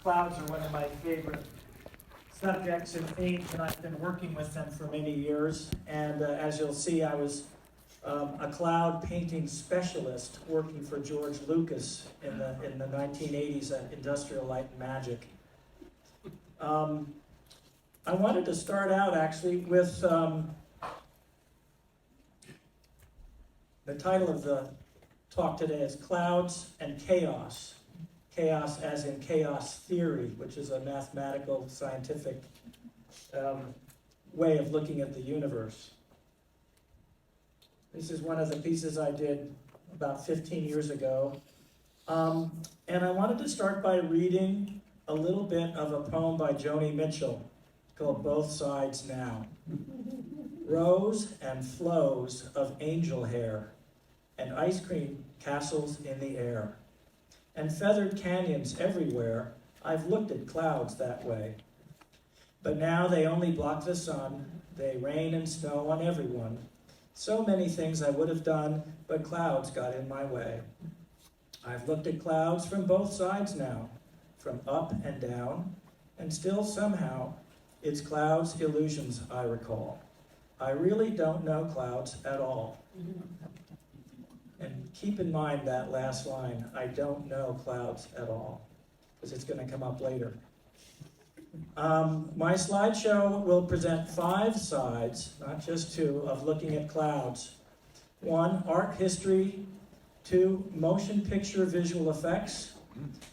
Clouds are one of my favorite subjects and themes, and I've been working with them for many years. And as you'll see, I was a cloud painting specialist working for George Lucas in the 1980s at Industrial Light and Magic. I wanted to start out actually with the title of the talk today is Clouds and Chaos. Chaos as in chaos theory, which is a mathematical, scientific way of looking at the universe. This is one of the pieces I did about 15 years ago. And I wanted to start by reading a little bit of a poem by Joni Mitchell called Both Sides Now. Rows and flows of angel hair and ice cream castles in the air and feathered canyons everywhere. I've looked at clouds that way. But now they only block the sun. They rain and snow on everyone. So many things I would have done, but clouds got in my way. I've looked at clouds from both sides now, from up and down, and still somehow it's clouds' illusions I recall. I really don't know clouds at all. And keep in mind that last line, I don't know clouds at all, because it's going to come up later. My slideshow will present 5 sides, not just 2, of looking at clouds. 1, art history. 2, motion picture visual effects.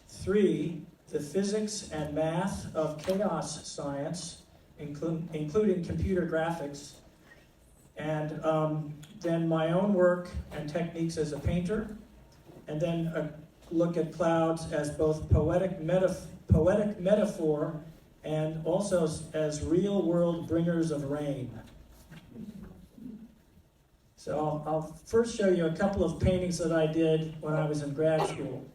3, the physics and math of chaos science, including computer graphics. And then my own work and techniques as a painter, and then a look at clouds as both poetic metaphor and also as real-world bringers of rain. So I'll first show you a couple of paintings that I did when I was in grad school.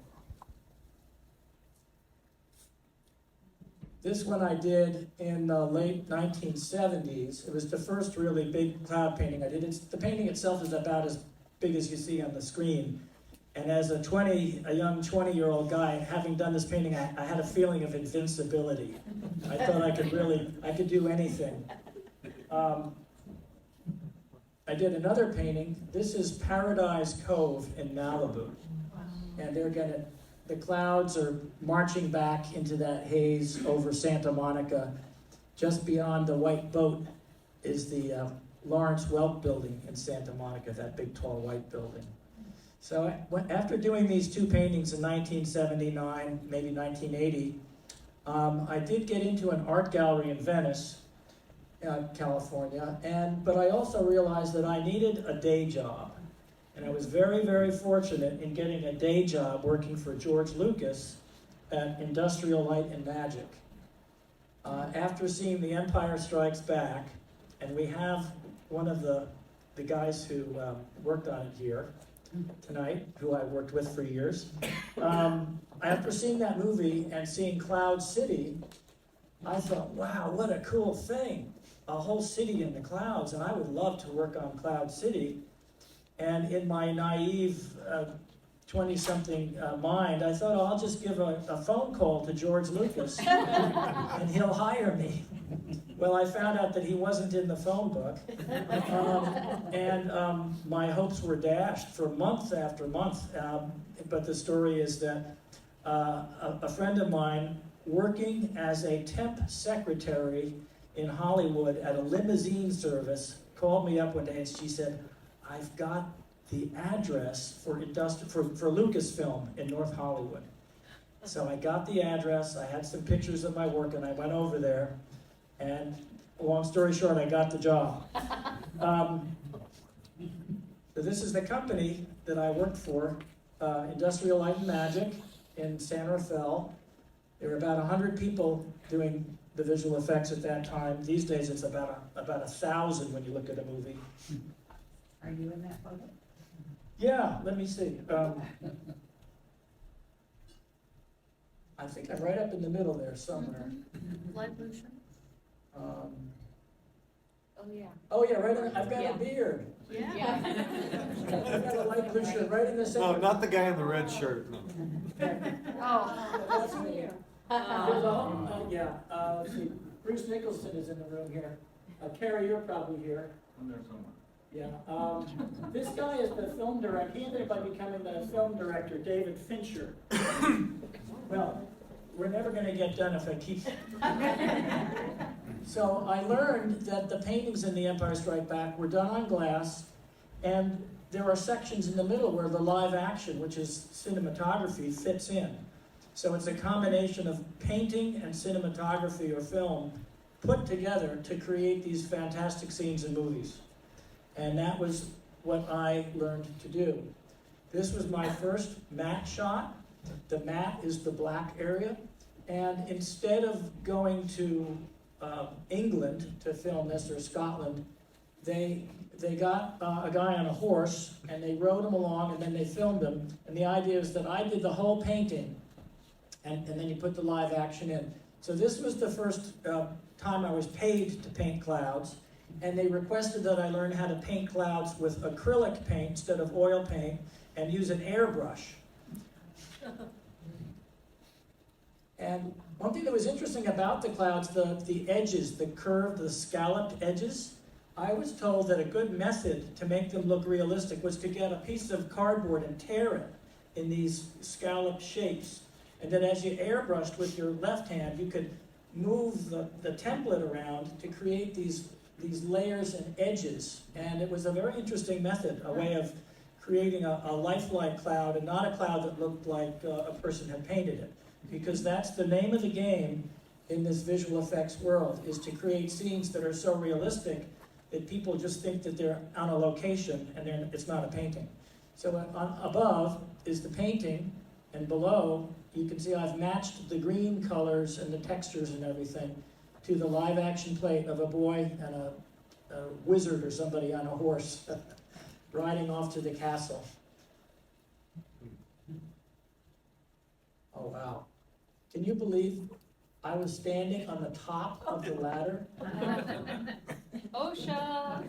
This one I did in the late 1970s. It was the first really big cloud painting I did. The painting itself is about as big as you see on the screen. And as a young 20-year-old guy, having done this painting, I had a feeling of invincibility. I thought I could do anything. I did another painting. This is Paradise Cove in Malibu. And the clouds are marching back into that haze over Santa Monica. Just beyond the white boat is the Lawrence Welk building in Santa Monica, that big tall white building. So after doing these 2 paintings in 1979, maybe 1980, I did get into an art gallery in Venice, California, but I also realized that I needed a day job. And I was very, very fortunate in getting a day job working for George Lucas at Industrial Light and Magic. After seeing The Empire Strikes Back, and we have one of the guys who worked on it here tonight, who I worked with for years. After seeing that movie and seeing Cloud City, I thought, wow, what a cool thing. A whole city in the clouds, and I would love to work on Cloud City. And in my naive 20-something mind, I thought, I'll just give a phone call to George Lucas and he'll hire me. Well, I found out that he wasn't in the phone book. And my hopes were dashed for month after month. But the story is that a friend of mine working as a temp secretary in Hollywood at a limousine service called me up one day and she said, I've got the address for Lucasfilm in North Hollywood. So I got the address, I had some pictures of my work, and I went over there, and long story short, I got the job. So this is the company that I worked for, Industrial Light and Magic in San Rafael. There were about 100 people doing the visual effects at that time. These days it's about 1,000 when you look at a movie. Are you in that photo? Yeah, let me see. I think I'm right up in the middle there somewhere. Light motion? Oh, yeah. Oh yeah, I've got a beard. Yeah. I've got a light blue shirt right in the center. No, not the guy in the red shirt, no. Oh, That's me. There's yeah, let's see, Bruce Nicholson is in the room here. Carrie, you're probably here. I'm there somewhere. Yeah, this guy is the film director. He ended up by becoming the film director, David Fincher. Well, we're never going to get done if I keep. So I learned that the paintings in The Empire Strikes Back were done on glass, and there are sections in the middle where the live action, which is cinematography, fits in. So it's a combination of painting and cinematography or film put together to create these fantastic scenes in movies. And that was what I learned to do. This was my first matte shot. The matte is the black area. And instead of going to England to film this, or Scotland, they got a guy on a horse, and they rode him along, and then they filmed him. And the idea is that I did the whole painting, and then you put the live action in. So this was the first time I was paid to paint clouds, and they requested that I learn how to paint clouds with acrylic paint instead of oil paint, and use an airbrush. And one thing that was interesting about the clouds, the edges, the curved, the scalloped edges, I was told that a good method to make them look realistic was to get a piece of cardboard and tear it in these scalloped shapes. And then as you airbrushed with your left hand, you could move the template around to create these layers and edges. And it was a very interesting method, a way of creating a lifelike cloud, and not a cloud that looked like a person had painted it. Because that's the name of the game in this visual effects world, is to create scenes that are so realistic that people just think that they're on a location and it's not a painting. So above is the painting, and below you can see I've matched the green colors and the textures and everything to the live action plate of a boy and a wizard or somebody on a horse riding off to the castle. Oh wow. Can you believe I was standing on the top of the ladder? OSHA!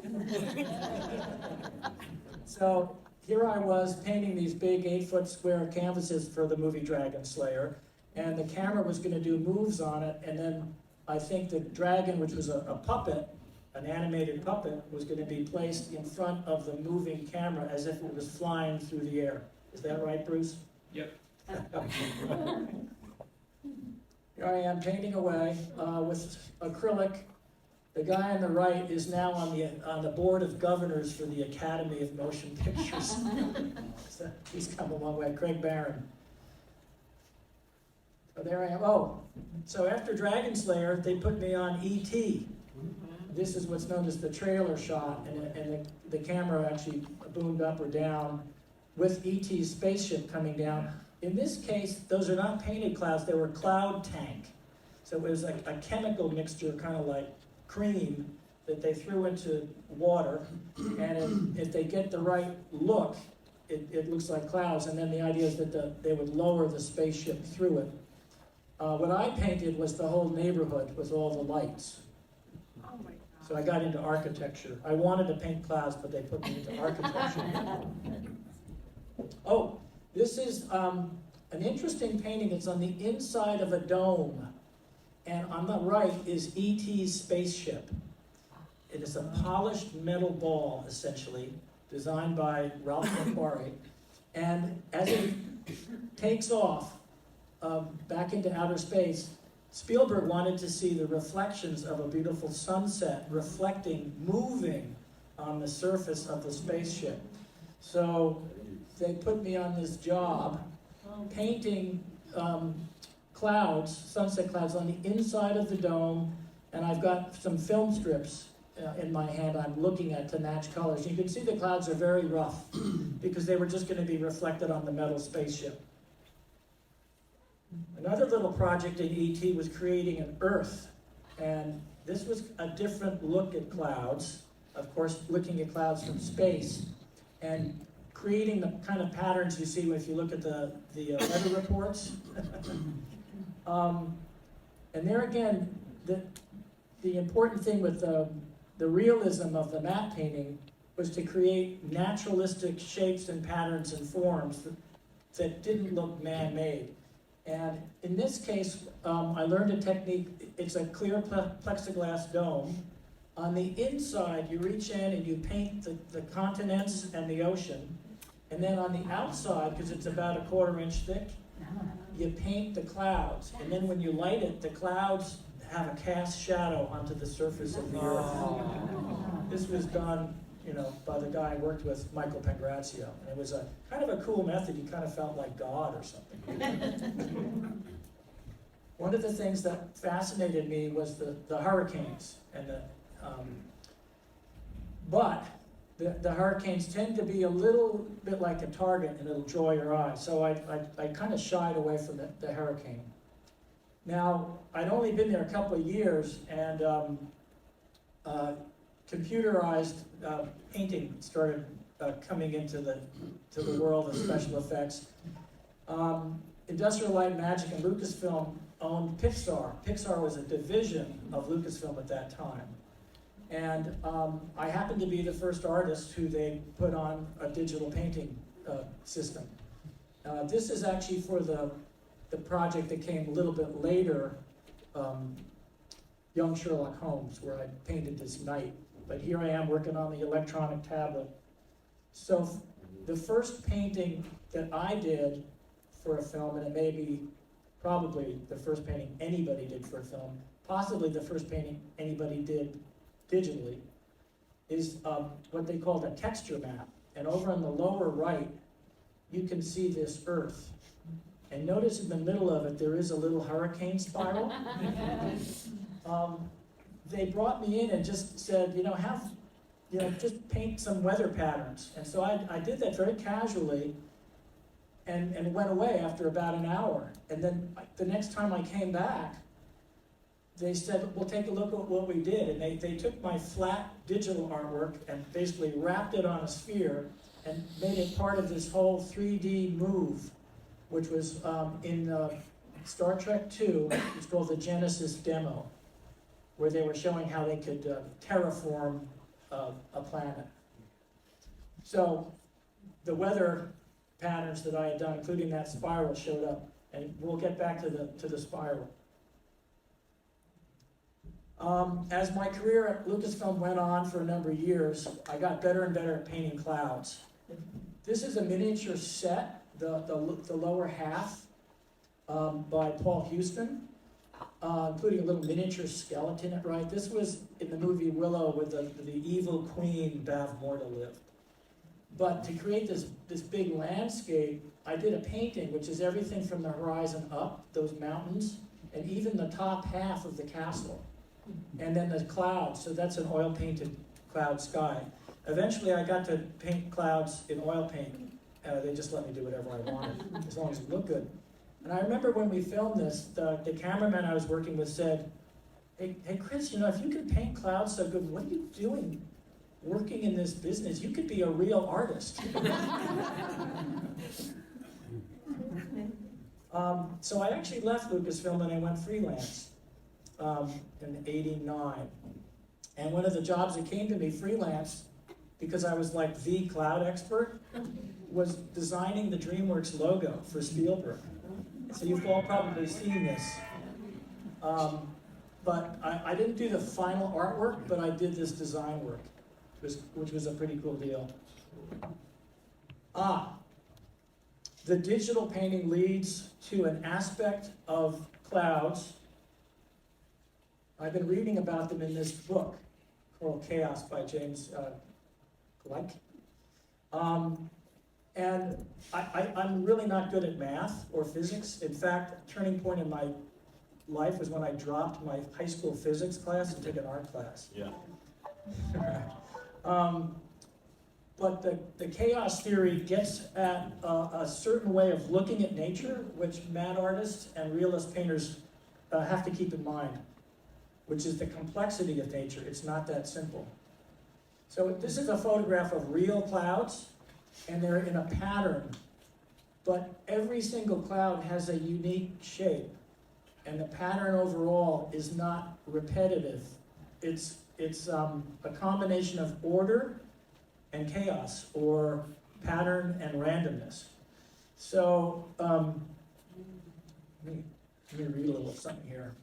So here I was painting these big 8-foot square canvases for the movie Dragon Slayer, and the camera was going to do moves on it, and then I think the dragon, which was a puppet, an animated puppet, was going to be placed in front of the moving camera as if it was flying through the air. Is that right, Bruce? Yep. Here I am painting away with acrylic. The guy on the right is now on the board of governors for the Academy of Motion Pictures. So he's come a long way, Craig Barron. So there I am. Oh, so after Dragon Slayer, they put me on E.T. This is what's known as the trailer shot, and the camera actually boomed up or down with E.T.'s spaceship coming down. In this case, those are not painted clouds, they were cloud tank. So it was a chemical mixture, kind of like cream, that they threw into water, and if they get the right look, it looks like clouds, and then the idea is that they would lower the spaceship through it. What I painted was the whole neighborhood with all the lights. Oh my God. So I got into architecture. I wanted to paint clouds, but they put me into architecture. Oh, this is an interesting painting. It's on the inside of a dome. And on the right is E.T.'s spaceship. It is a polished metal ball, essentially, designed by Ralph McQuarrie. And as it takes off back into outer space, Spielberg wanted to see the reflections of a beautiful sunset reflecting, moving on the surface of the spaceship. So they put me on this job painting clouds, sunset clouds, on the inside of the dome, and I've got some film strips in my hand I'm looking at to match colors. You can see the clouds are very rough because they were just going to be reflected on the metal spaceship. Another little project in E.T. was creating an Earth, and this was a different look at clouds, of course looking at clouds from space, and creating the kind of patterns you see if you look at the weather reports. And there again, the important thing with the realism of the matte painting was to create naturalistic shapes and patterns and forms that didn't look man-made. And in this case, I learned a technique. It's a clear plexiglass dome. On the inside, you reach in and you paint the continents and the ocean. And then on the outside, because it's about a 1/4 inch thick, you paint the clouds. And then when you light it, the clouds have a cast shadow onto the surface of the earth. This was done, by the guy I worked with, Michael Pangrazio. And it was a kind of a cool method. You kind of felt like God or something. One of the things that fascinated me was the hurricanes. And but the hurricanes tend to be a little bit like a target, and it'll draw your eye. So I kind of shied away from the hurricane. Now, I'd only been there a couple of years, and computerized painting started coming into the world of special effects. Industrial Light and Magic and Lucasfilm owned Pixar. Pixar was a division of Lucasfilm at that time. And I happened to be the first artist who they put on a digital painting system. This is actually for the project that came a little bit later, Young Sherlock Holmes, where I painted this knight. But here I am working on the electronic tablet. So the first painting that I did for a film, and it may be probably the first painting anybody did for a film, possibly the first painting anybody did digitally, is what they called a texture map. And over on the lower right, you can see this Earth. And notice in the middle of it, there is a little hurricane spiral. They brought me in and just said, just paint some weather patterns. And so I did that very casually, and went away after about an hour. And then the next time I came back, they said, well, take a look at what we did. And they took my flat digital artwork and basically wrapped it on a sphere and made it part of this whole 3D move, which was in Star Trek II. It's called the Genesis demo, where they were showing how they could terraform a planet. So the weather patterns that I had done, including that spiral, showed up. And we'll get back to the spiral. As my career at Lucasfilm went on for a number of years, I got better and better at painting clouds. This is a miniature set, the lower half, by Paul Houston, including a little miniature skeleton at right. This was in the movie Willow with the evil queen Bav Morta lived. But to create this big landscape, I did a painting, which is everything from the horizon up, those mountains, and even the top half of the castle. And then the clouds, so that's an oil-painted cloud sky. Eventually, I got to paint clouds in oil paint. They just let me do whatever I wanted, as long as it looked good. And I remember when we filmed this, the cameraman I was working with said, hey Chris, if you can paint clouds so good, what are you doing working in this business? You could be a real artist. So I actually left Lucasfilm and I went freelance in '89. And one of the jobs that came to me freelance, because I was like the cloud expert, was designing the DreamWorks logo for Spielberg. So you've all probably seen this. But I didn't do the final artwork, but I did this design work, which was a pretty cool deal. The digital painting leads to an aspect of clouds. I've been reading about them in this book called Chaos by James Gleick. And I'm really not good at math or physics. In fact, a turning point in my life was when I dropped my high school physics class and took an art class. Yeah. But the chaos theory gets at a certain way of looking at nature, which mad artists and realist painters have to keep in mind, which is the complexity of nature. It's not that simple. So this is a photograph of real clouds, and they're in a pattern. But every single cloud has a unique shape, and the pattern overall is not repetitive. It's a combination of order and chaos, or pattern and randomness. So Let me read a little something here.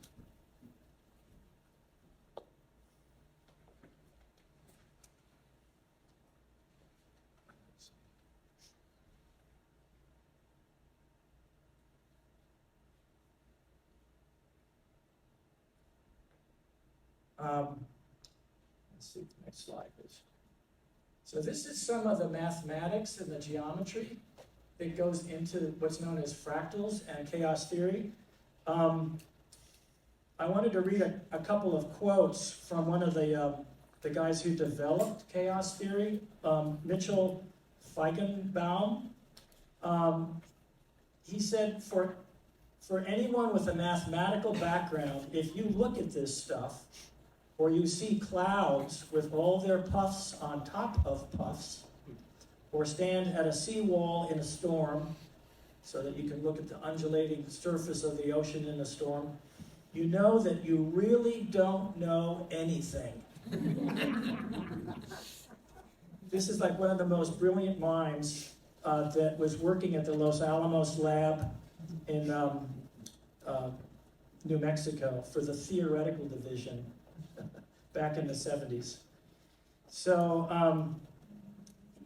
Let's see what the next slide is. So this is some of the mathematics and the geometry that goes into what's known as fractals and chaos theory. I wanted to read a couple of quotes from one of the guys who developed chaos theory, Mitchell Feigenbaum. He said, for anyone with a mathematical background, if you look at this stuff, or you see clouds with all their puffs on top of puffs, or stand at a seawall in a storm, so that you can look at the undulating surface of the ocean in a storm, you know that you really don't know anything. This is like one of the most brilliant minds that was working at the Los Alamos lab in New Mexico for the theoretical division back in the 70s. So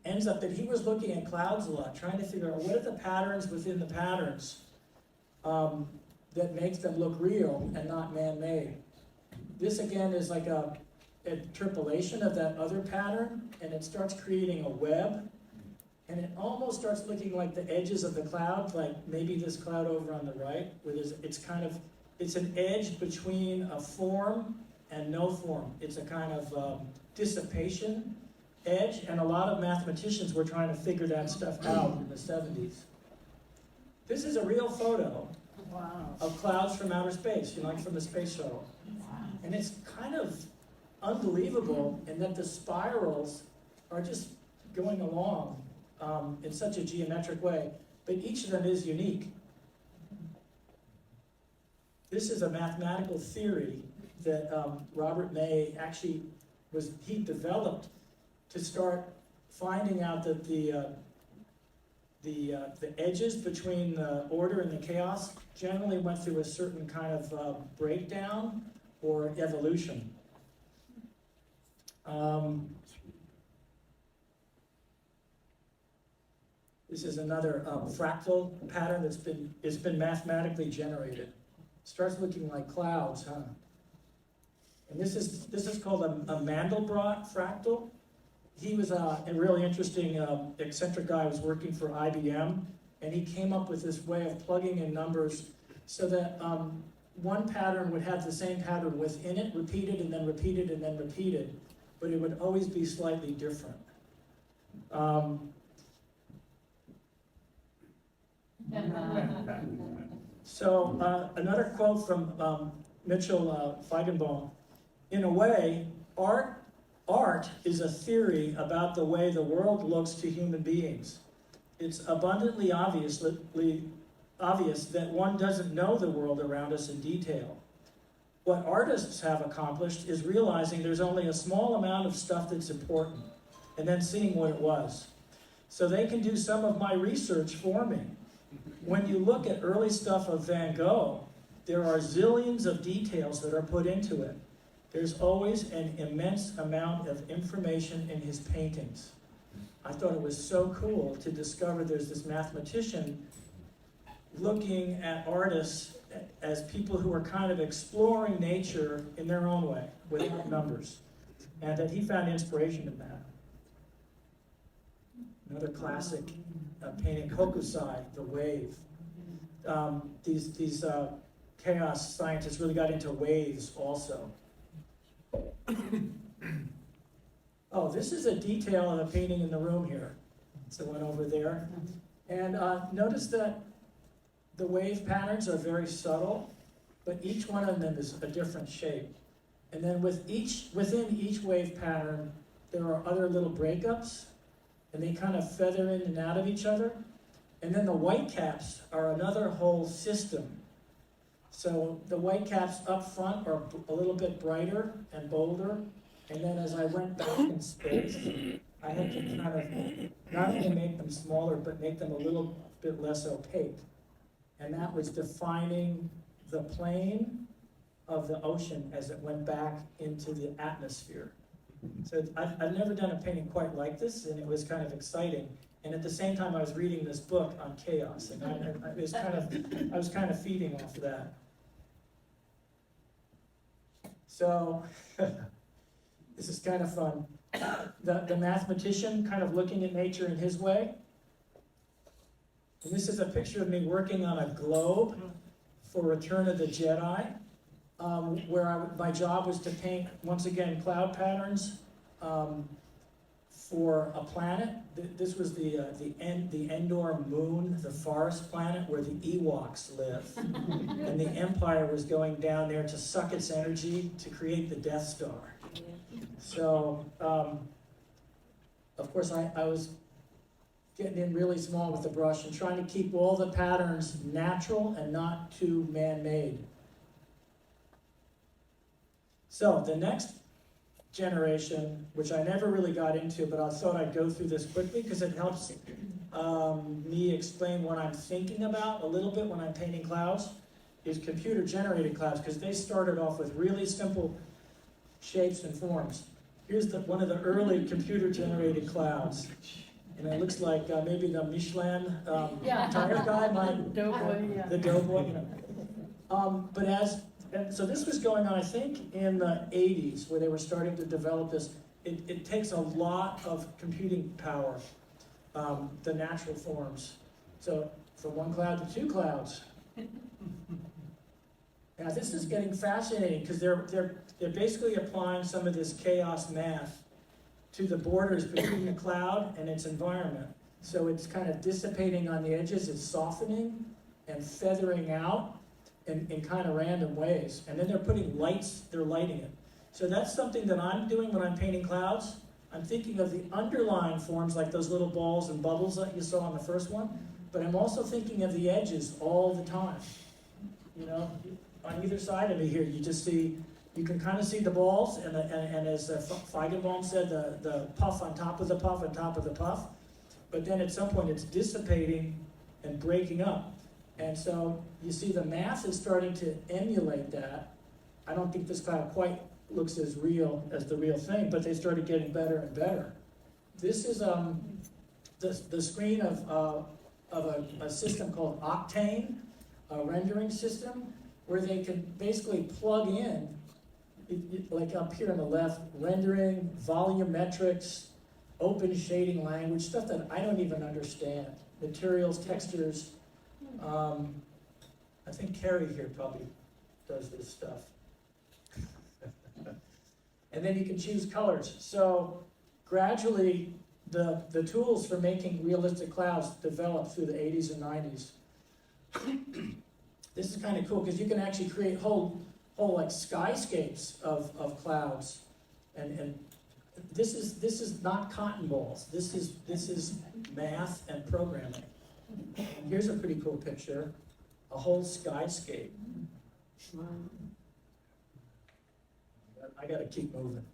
ends up that he was looking at clouds a lot, trying to figure out what are the patterns within the patterns that makes them look real and not man-made. This again is like a interpolation of that other pattern, and it starts creating a web, and it almost starts looking like the edges of the cloud, like maybe this cloud over on the right, where it's an edge between a form and no form. It's a kind of dissipation edge, and a lot of mathematicians were trying to figure that stuff out in the 70s. This is a real photo of clouds from outer space, like from the space shuttle. And it's kind of unbelievable in that the spirals are just going along in such a geometric way, but each of them is unique. This is a mathematical theory that Robert May actually he developed to start finding out that the edges between the order and the chaos generally went through a certain kind of breakdown or evolution. This is another fractal pattern that's been mathematically generated. Starts looking like clouds, huh? And this is called a Mandelbrot fractal. He was a really interesting eccentric guy who was working for IBM, and he came up with this way of plugging in numbers so that one pattern would have the same pattern within it, repeated and then repeated and then repeated, but it would always be slightly different. So another quote from Mitchell Feigenbaum. In a way, art is a theory about the way the world looks to human beings. It's abundantly obvious that one doesn't know the world around us in detail. What artists have accomplished is realizing there's only a small amount of stuff that's important, and then seeing what it was. So they can do some of my research for me. When you look at early stuff of Van Gogh, there are zillions of details that are put into it. There's always an immense amount of information in his paintings. I thought it was so cool to discover there's this mathematician looking at artists as people who are kind of exploring nature in their own way, without numbers, and that he found inspiration in that. Another classic painting, Hokusai, The Wave. These chaos scientists really got into waves also. Oh, this is a detail of a painting in the room here. It's the one over there. And notice that the wave patterns are very subtle, but each one of them is a different shape. And then within each wave pattern, there are other little breakups, and they kind of feather in and out of each other. And then the white caps are another whole system. So the white caps up front are a little bit brighter and bolder, and then as I went back in space, I had to kind of not only make them smaller, but make them a little bit less opaque. and that was defining the plane of the ocean as it went back into the atmosphere. So I've never done a painting quite like this, and it was kind of exciting. And at the same time, I was reading this book on chaos, and I was kind of feeding off of that. So this is kind of fun. The mathematician kind of looking at nature in his way. And this is a picture of me working on a globe for Return of the Jedi, where my job was to paint, once again, cloud patterns for a planet. This was the Endor moon, the forest planet where the Ewoks live. And the Empire was going down there to suck its energy to create the Death Star. So, of course, I was getting in really small with the brush and trying to keep all the patterns natural and not too man-made. So the next generation, which I never really got into, but I thought I'd go through this quickly because it helps me explain what I'm thinking about a little bit when I'm painting clouds, is computer-generated clouds, because they started off with really simple shapes and forms. Here's one of the early computer-generated clouds. And it looks like maybe the Michelin tire guy might, the doughboy. So this was going on, I think, in the 80s, where they were starting to develop this. It takes a lot of computing power, the natural forms. So from one cloud to two clouds. Now this is getting fascinating because they're basically applying some of this chaos math to the borders between the cloud and its environment. So it's kind of dissipating on the edges, it's softening and feathering out in kind of random ways. And then they're putting lights, they're lighting it. So that's something that I'm doing when I'm painting clouds. I'm thinking of the underlying forms, like those little balls and bubbles that you saw on the first one, but I'm also thinking of the edges all the time. You know, on either side of me here, you just see, you can kind of see the balls, and as Feigenbaum said, the puff on top of the puff on top of the puff. But then at some point it's dissipating and breaking up. And so you see the math is starting to emulate that. I don't think this cloud quite looks as real as the real thing, but they started getting better and better. This is the screen of a system called Octane, a rendering system, where they can basically plug in, like up here on the left, rendering, volumetrics, open shading language, stuff that I don't even understand. Materials, textures. I think Carrie here probably does this stuff. And then you can choose colors. So gradually, the tools for making realistic clouds developed through the 80s and 90s. This is kind of cool because you can actually create whole like skyscapes of clouds, and this is not cotton balls. This is math and programming. And here's a pretty cool picture, a whole skyscape. Wow. I got to keep moving.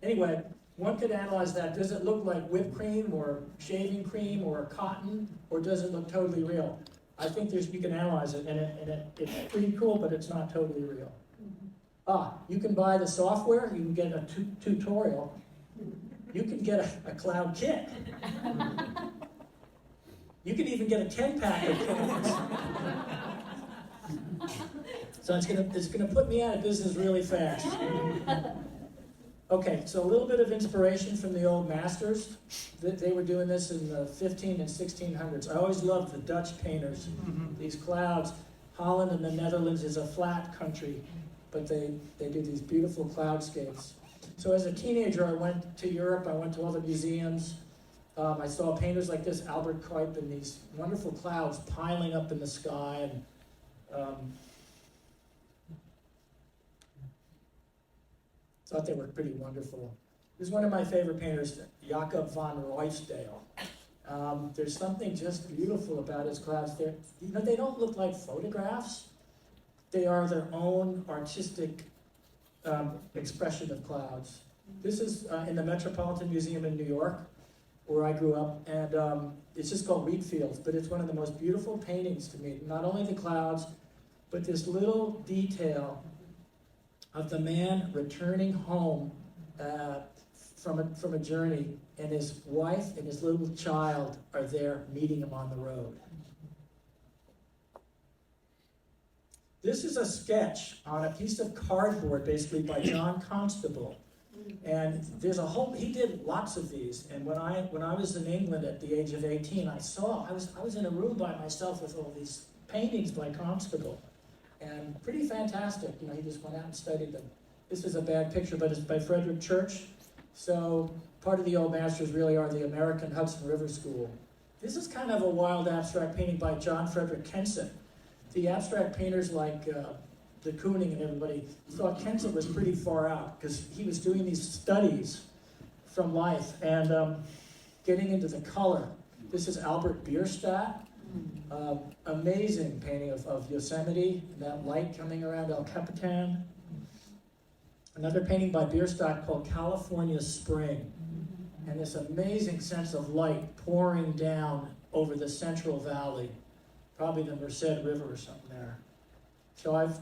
Anyway, one could analyze that. Does it look like whipped cream or shaving cream or cotton, or does it look totally real? I think you can analyze it, and it's pretty cool, but it's not totally real. You can buy the software, you can get a tutorial, you can get a cloud kit. You can even get a 10-pack of cans. So it's gonna put me out of business really fast. Okay, so a little bit of inspiration from the old masters. They were doing this in the 15 and 1600s. I always loved the Dutch painters. These clouds. Holland and the Netherlands is a flat country, but they do these beautiful cloudscapes. So as a teenager, I went to Europe. I went to all the museums. I saw painters like this, Albert Cuyp, and these wonderful clouds piling up in the sky. And thought they were pretty wonderful. This is one of my favorite painters, Jacob van Ruysdael. There's something just beautiful about his clouds. They don't look like photographs. They are their own artistic expression of clouds. This is in the Metropolitan Museum in New York. where I grew up, and it's just called Wheat Fields, but it's one of the most beautiful paintings to me. Not only the clouds, but this little detail of the man returning home from a journey, and his wife and his little child are there meeting him on the road. This is a sketch on a piece of cardboard, basically, by John Constable. And there's a whole, he did lots of these. And when I was in England at the age of 18, I was in a room by myself with all these paintings by Constable. And pretty fantastic, he just went out and studied them. This is a bad picture, but it's by Frederick Church. So part of the old masters really are the American Hudson River School. This is kind of a wild abstract painting by John Frederick Kenson. The abstract painters like de Kooning and everybody thought Kenson was pretty far out because he was doing these studies from life and getting into the color. This is Albert Bierstadt. Amazing painting of Yosemite, and that light coming around El Capitan. Another painting by Bierstadt called California Spring. And this amazing sense of light pouring down over the Central Valley. Probably the Merced River or something there. So I've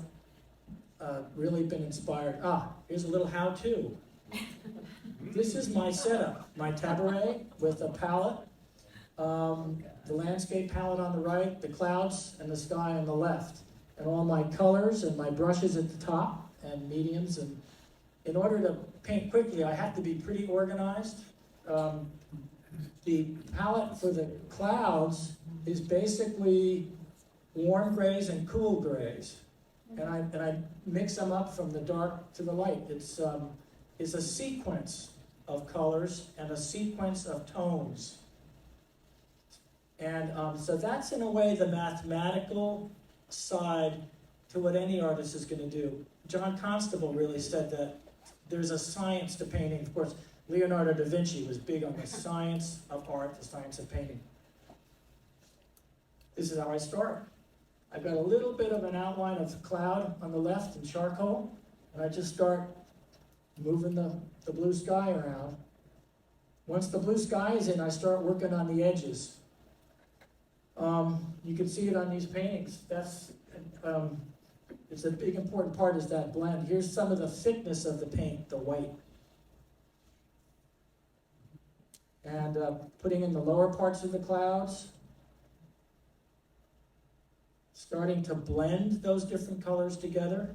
really been inspired. Here's a little how-to. This is my setup, my tabaret with a palette, the landscape palette on the right, the clouds and the sky on the left, and all my colors and my brushes at the top and mediums. And in order to paint quickly, I have to be pretty organized. The palette for the clouds is basically warm grays and cool grays, and I mix them up from the dark to the light. It's a sequence of colors and a sequence of tones, and so that's in a way the mathematical side to what any artist is going to do. John Constable really said that there's a science to painting. Of course, Leonardo da Vinci was big on the science of art, the science of painting. This is how I start. I've got a little bit of an outline of cloud on the left in charcoal, and I just start moving the blue sky around. Once the blue sky is in, I start working on the edges. You can see it on these paintings. It's a big important part is that blend. Here's some of the thickness of the paint, the white. And putting in the lower parts of the clouds, starting to blend those different colors together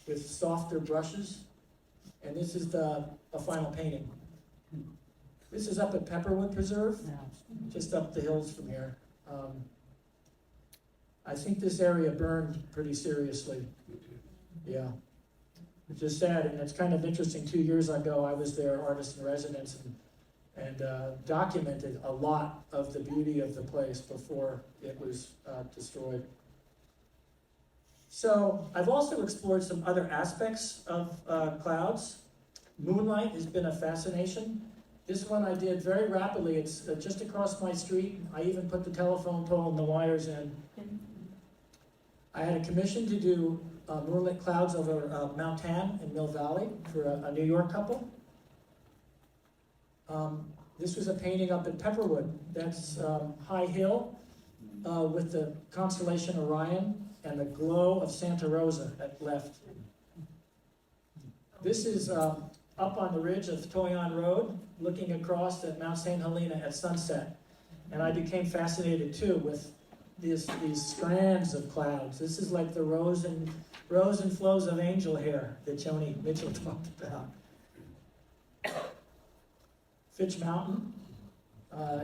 with softer brushes. And this is a final painting. This is up at Pepperwood Preserve, just up the hills from here. I think this area burned pretty seriously. Yeah. It's just sad, and it's kind of interesting. 2 years ago, I was their artist in residence and documented a lot of the beauty of the place before it was destroyed. So I've also explored some other aspects of clouds. Moonlight has been a fascination. This one I did very rapidly. It's just across my street. I even put the telephone pole and the wires in. I had a commission to do moonlit clouds over Mount Tam in Mill Valley for a New York couple. This was a painting up at Pepperwood. That's high hill with the constellation Orion and the glow of Santa Rosa at left. This is up on the ridge of Toyon Road, looking across at Mount St. Helena at sunset. And I became fascinated too with these strands of clouds. This is like the rows and flows of angel hair that Joni Mitchell talked about. Fitch Mountain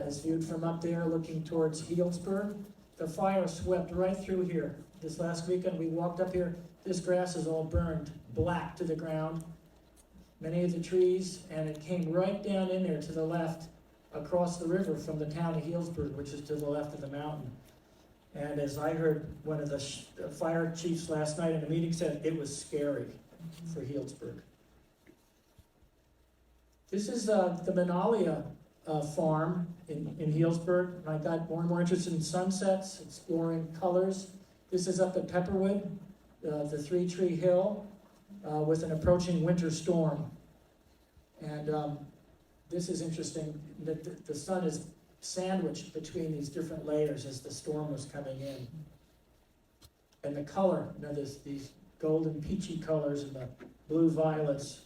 is viewed from up there looking towards Healdsburg. The fire swept right through here. This last weekend we walked up here. This grass is all burned black to the ground. Many of the trees, and it came right down in there to the left across the river from the town of Healdsburg, which is to the left of the mountain. And as I heard one of the fire chiefs last night in a meeting said, it was scary for Healdsburg. This is the Manalia farm in Healdsburg. And I got more and more interested in sunsets, exploring colors. This is up at Pepperwood, the Three Tree Hill, with an approaching winter storm. And this is interesting, that the sun is sandwiched between these different layers as the storm was coming in. And the color, there's these golden peachy colors and the blue violets.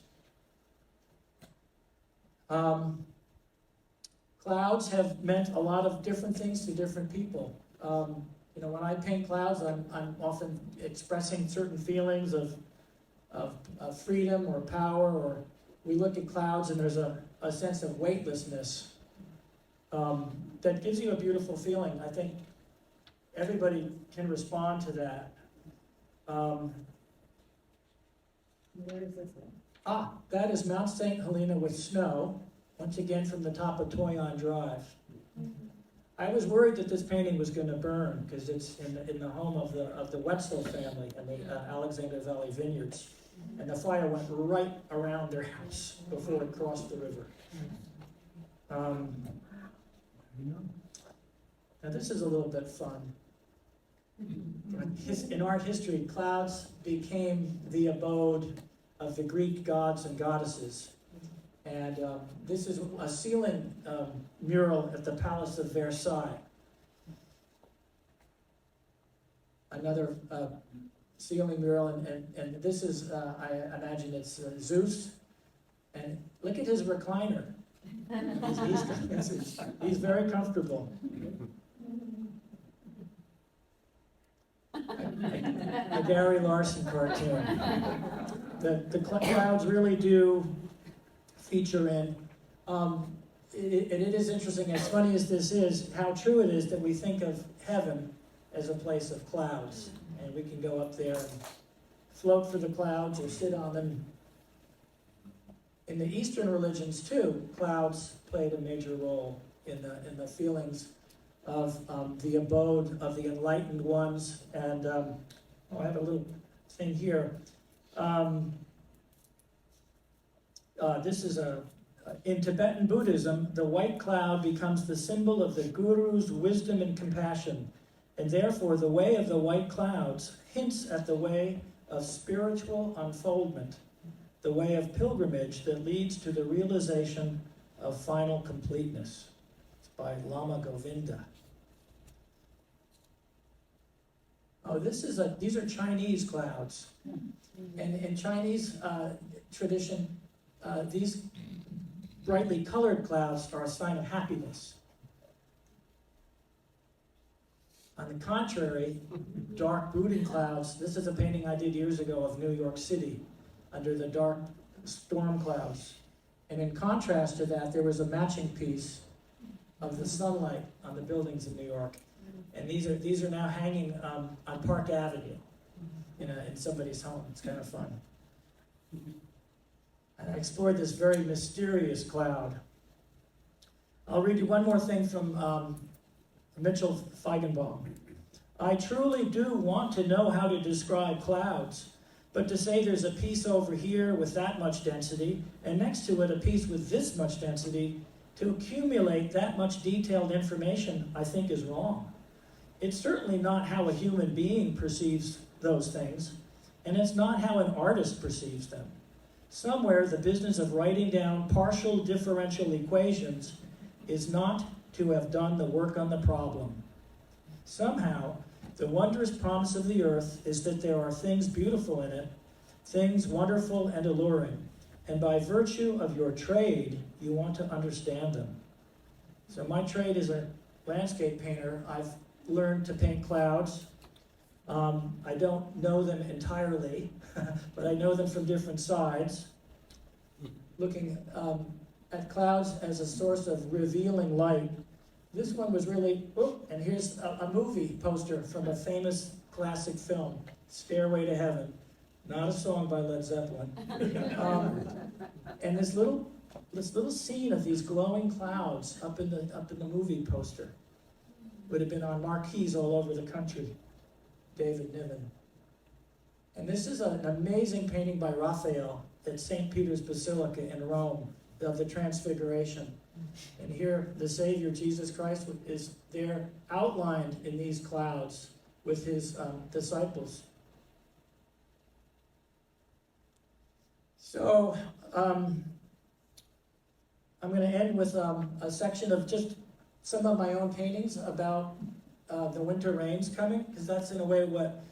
Clouds have meant a lot of different things to different people. When I paint clouds, I'm often expressing certain feelings of freedom or power, or we look at clouds and there's a sense of weightlessness that gives you a beautiful feeling. I think everybody can respond to that. Where is this one? That is Mount St. Helena with snow, once again from the top of Toyon Drive. I was worried that this painting was going to burn because it's in the home of the Wetzel family and the Alexander Valley Vineyards, and the fire went right around their house before it crossed the river. Now this is a little bit fun. In art history, clouds became the abode of the Greek gods and goddesses. And this is a ceiling mural at the Palace of Versailles. Another ceiling mural, and this is, I imagine it's Zeus. And look at his recliner. He's very comfortable. A Gary Larson cartoon. The clouds really do feature in. It is interesting, as funny as this is, how true it is that we think of heaven as a place of clouds. And we can go up there and float for the clouds or sit on them. In the Eastern religions, too, clouds played a major role in the feelings of the abode of the enlightened ones. And I have a little thing here. This is in Tibetan Buddhism, the white cloud becomes the symbol of the guru's wisdom and compassion, and therefore the way of the white clouds hints at the way of spiritual unfoldment, the way of pilgrimage that leads to the realization of final completeness. It's by Lama Govinda. These are Chinese clouds. And in Chinese tradition, these brightly colored clouds are a sign of happiness. On the contrary, dark brooding clouds, this is a painting I did years ago of New York City under the dark storm clouds. And in contrast to that, there was a matching piece of the sunlight on the buildings in New York. And these are now hanging on Park Avenue in somebody's home. It's kind of fun. And I explored this very mysterious cloud. I'll read you one more thing from Mitchell Feigenbaum. I truly do want to know how to describe clouds, but to say there's a piece over here with that much density, and next to it a piece with this much density, to accumulate that much detailed information, I think is wrong. It's certainly not how a human being perceives those things, and it's not how an artist perceives them. Somewhere the business of writing down partial differential equations is not to have done the work on the problem. Somehow, the wondrous promise of the earth is that there are things beautiful in it, things wonderful and alluring, and by virtue of your trade, you want to understand them. So my trade is a landscape painter. I've learned to paint clouds. I don't know them entirely, but I know them from different sides. Looking at clouds as a source of revealing light. This one was really, and here's a movie poster from a famous classic film, Stairway to Heaven. Not a song by Led Zeppelin. And this little scene of these glowing clouds up in the movie poster would have been on marquees all over the country. David Niven. And this is an amazing painting by Raphael at St. Peter's Basilica in Rome of the Transfiguration. And here the Savior, Jesus Christ, is there outlined in these clouds with his disciples. So I'm gonna end with a section of just some of my own paintings about the winter rains coming, because that's in a way what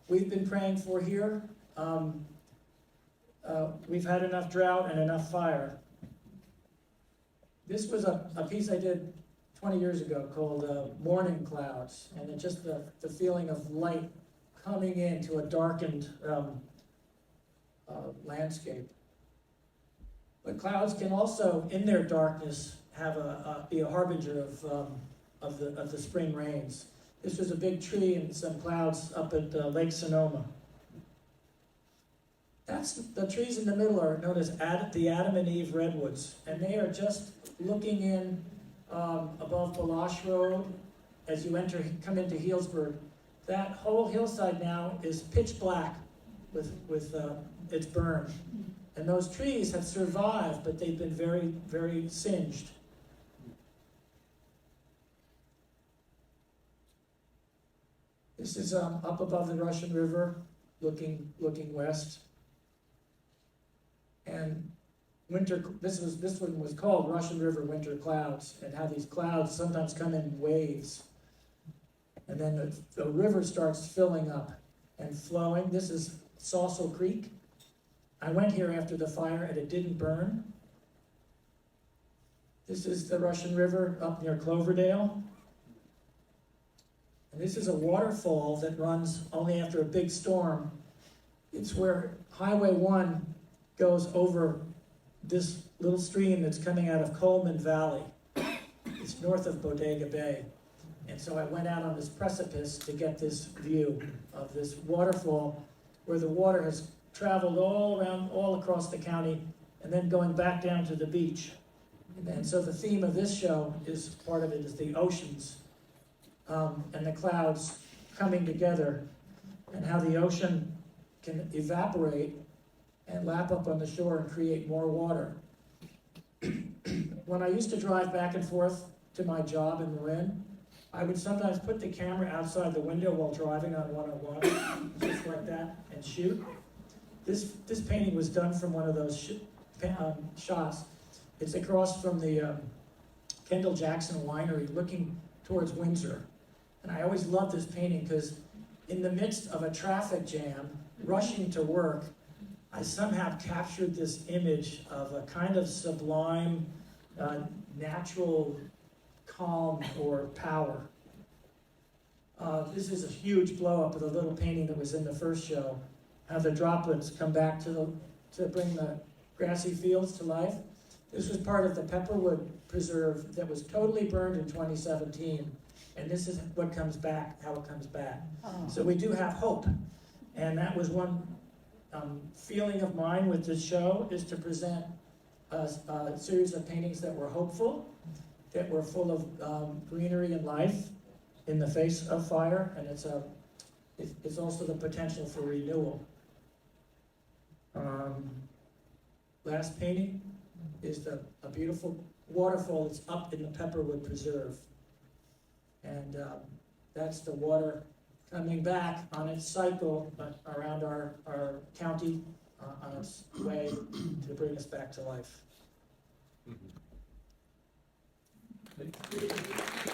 we've been praying for here. We've had enough drought and enough fire. This was a piece I did 20 years ago called Morning Clouds, and it's just the feeling of light coming into a darkened landscape. But clouds can also, in their darkness, have be a harbinger of the spring rains. This was a big tree and some clouds up at Lake Sonoma. The trees in the middle are known as the Adam and Eve redwoods, and they are just looking in above Balash Road as you come into Healdsburg. That whole hillside now is pitch black with it's burned. And those trees have survived, but they've been very, very singed. This is up above the Russian River, looking west. And this one was called Russian River Winter Clouds, and how these clouds sometimes come in waves. And then the river starts filling up and flowing. This is Saucil Creek. I went here after the fire and it didn't burn. This is the Russian River up near Cloverdale. And this is a waterfall that runs only after a big storm. It's where Highway 1 goes over this little stream that's coming out of Coleman Valley. It's north of Bodega Bay. And so I went out on this precipice to get this view of this waterfall where the water has traveled all across the county and then going back down to the beach. And so the theme of this show is, part of it is the oceans and the clouds coming together, and how the ocean can evaporate and lap up on the shore and create more water. When I used to drive back and forth to my job in Marin, I would sometimes put the camera outside the window while driving on 101, just like that, and shoot. This painting was done from one of those shots. It's across from the Kendall Jackson Winery, looking towards Windsor. And I always loved this painting because in the midst of a traffic jam, rushing to work, I somehow captured this image of a kind of sublime, natural calm or power. This is a huge blow-up of the little painting that was in the first show, how the droplets come back to bring the grassy fields to life. This was part of the Pepperwood Preserve that was totally burned in 2017, and this is what comes back, how it comes back. Oh. So we do have hope, and that was one feeling of mine with this show, is to present a series of paintings that were hopeful, that were full of greenery and life in the face of fire, and it's also the potential for renewal. Last painting is a beautiful waterfall that's up in the Pepperwood Preserve. And that's the water coming back on its cycle around our county on its way to bring us back to life. Thank you.